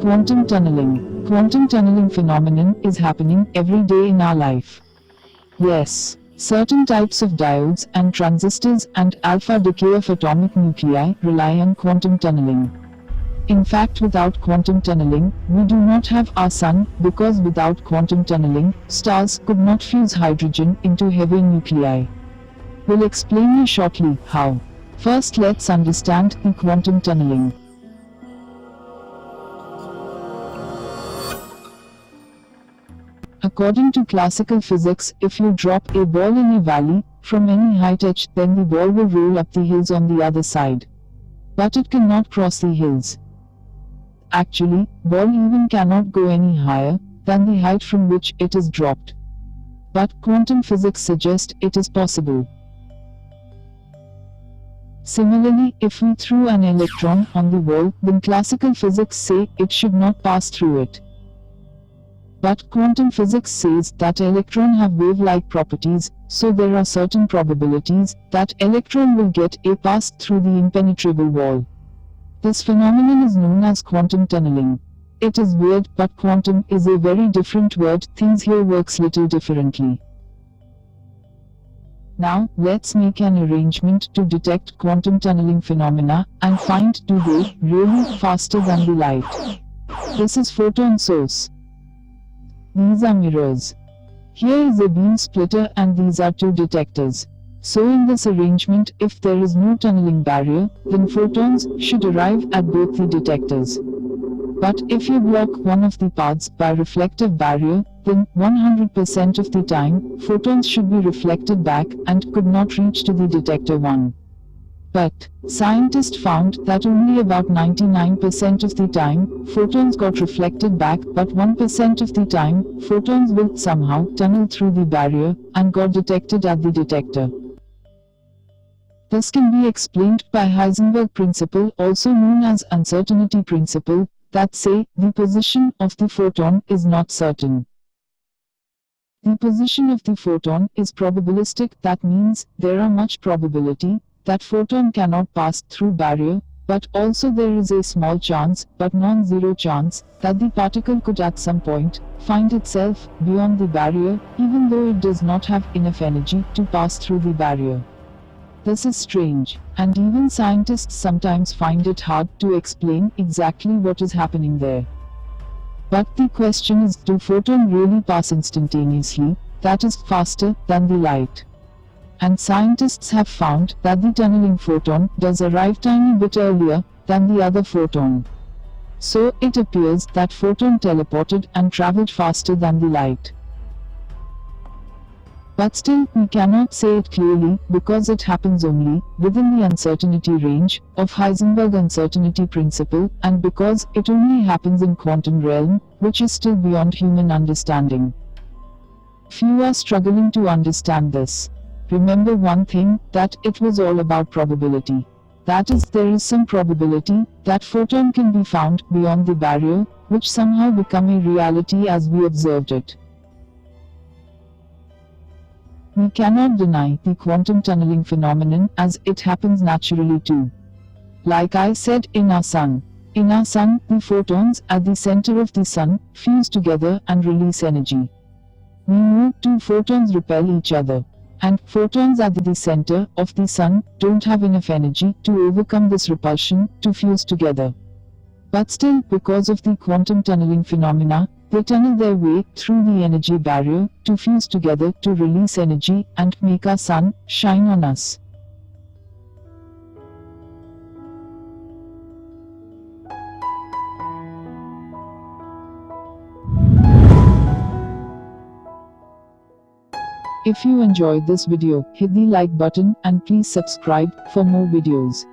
Quantum tunneling. Quantum tunneling phenomenon is happening every day in our life. Yes, certain types of diodes and transistors and alpha decay of atomic nuclei rely on quantum tunneling. In fact, without quantum tunneling, we do not have our sun, because without quantum tunneling, stars could not fuse hydrogen into heavy nuclei. We'll explain you shortly how. First, let's understand the quantum tunneling. According to classical physics, if you drop a ball in a valley from any height h, then the ball will roll up the hills on the other side. But it cannot cross the hills. Actually, ball even cannot go any higher than the height from which it is dropped. But quantum physics suggests it is possible. Similarly, if we threw an electron on the wall, then classical physics say it should not pass through it. But quantum physics says that electrons have wave-like properties, so there are certain probabilities that electron will get a pass through the impenetrable wall. This phenomenon is known as quantum tunneling. It is weird, but quantum is a very different word. Things here works little differently. Now, let's make an arrangement to detect quantum tunneling phenomena and find do they really faster than the light. This is photon source. These are mirrors. Here is a beam splitter and these are two detectors. So in this arrangement, if there is no tunneling barrier, then photons should arrive at both the detectors. But if you block one of the paths by reflective barrier, then 100% of the time, photons should be reflected back and could not reach to the detector 1. But scientists found that only about 99% of the time, photons got reflected back, but 1% of the time, photons will somehow tunnel through the barrier and got detected at the detector. This can be explained by Heisenberg principle, also known as uncertainty principle, that say the position of the photon is not certain. The position of the photon is probabilistic, that means there are much probability that photon cannot pass through barrier, but also there is a small chance, but non-zero chance, that the particle could at some point find itself beyond the barrier, even though it does not have enough energy to pass through the barrier. This is strange, and even scientists sometimes find it hard to explain exactly what is happening there. But the question is, do photons really pass instantaneously, that is, faster than the light? And scientists have found that the tunneling photon does arrive tiny bit earlier than the other photon. So it appears that photon teleported and traveled faster than the light. But still, we cannot say it clearly, because it happens only within the uncertainty range of Heisenberg uncertainty principle, and because it only happens in quantum realm, which is still beyond human understanding. Few are struggling to understand this. Remember one thing, that it was all about probability. That is, there is some probability that photon can be found beyond the barrier, which somehow become a reality as we observed it. We cannot deny the quantum tunneling phenomenon, as it happens naturally too. Like I said, in our sun, the photons at the center of the sun fuse together and release energy. We know two photons repel each other. And photons at the center of the sun don't have enough energy to overcome this repulsion to fuse together. But still, because of the quantum tunneling phenomena, they tunnel their way through the energy barrier to fuse together to release energy and make our sun shine on us. If you enjoyed this video, hit the like button and please subscribe for more videos.